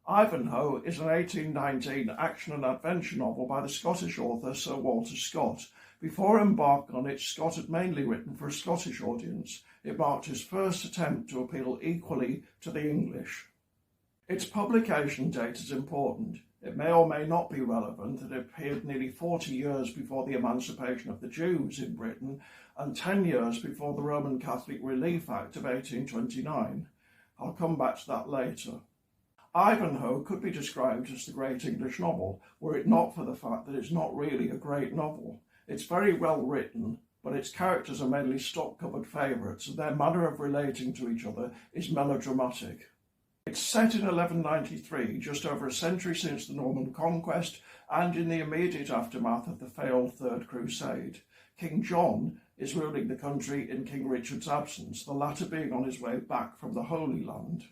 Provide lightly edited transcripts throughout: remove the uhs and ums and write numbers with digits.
Ivanhoe is an 1819 action and adventure novel by the Scottish author Sir Walter Scott. Before embarking on it, Scott had mainly written for a Scottish audience. It marked his first attempt to appeal equally to the English. Its publication date is important. It may or may not be relevant that it appeared nearly 40 years before the emancipation of the Jews in Britain and 10 years before the Roman Catholic Relief Act of 1829. I'll come back to that later. Ivanhoe could be described as the great English novel, were it not for the fact that it's not really a great novel. It's very well written, but its characters are mainly stock-covered favourites, and their manner of relating to each other is melodramatic. It's set in 1193, just over a century since the Norman conquest, and in the immediate aftermath of the failed Third Crusade. King John is ruling the country in King Richard's absence, the latter being on his way back from the Holy Land.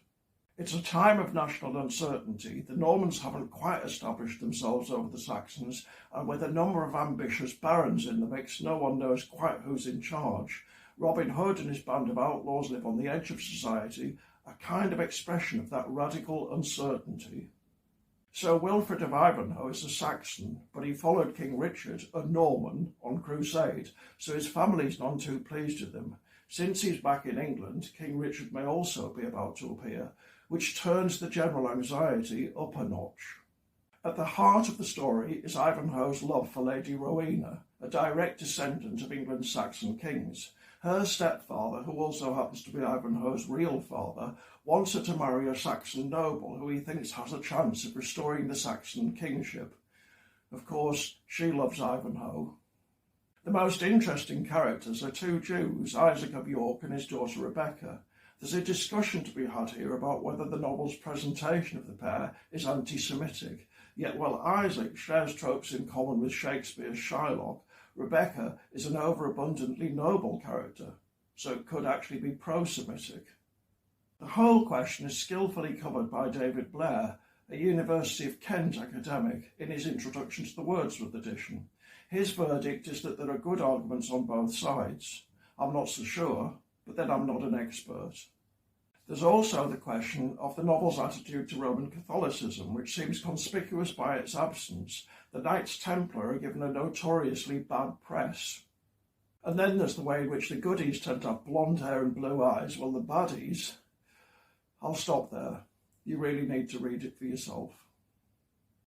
It's a time of national uncertainty. The Normans haven't quite established themselves over the Saxons, and with a number of ambitious barons in the mix, no one knows quite who's in charge. Robin Hood and his band of outlaws live on the edge of society, a kind of expression of that radical uncertainty. Sir Wilfrid of Ivanhoe is a Saxon, but he followed King Richard, a Norman, on crusade, so his family's none too pleased with him. Since he's back in England, King Richard may also be about to appear, which turns the general anxiety up a notch. At the heart of the story is Ivanhoe's love for Lady Rowena, a direct descendant of England's Saxon kings. Her stepfather, who also happens to be Ivanhoe's real father, wants her to marry a Saxon noble who he thinks has a chance of restoring the Saxon kingship. Of course, she loves Ivanhoe. The most interesting characters are two Jews, Isaac of York and his daughter Rebecca. There's a discussion to be had here about whether the novel's presentation of the pair is anti-Semitic. Yet while Isaac shares tropes in common with Shakespeare's Shylock, Rebecca is an overabundantly noble character, so it could actually be pro-Semitic. The whole question is skillfully covered by David Blair, a University of Kent academic, in his introduction to the Wordsworth edition. His verdict is that there are good arguments on both sides. I'm not so sure, but then I'm not an expert. There's also the question of the novel's attitude to Roman Catholicism, which seems conspicuous by its absence. The Knights Templar are given a notoriously bad press. And then there's the way in which the goodies tend to have blonde hair and blue eyes, while the baddies... I'll stop there. You really need to read it for yourself.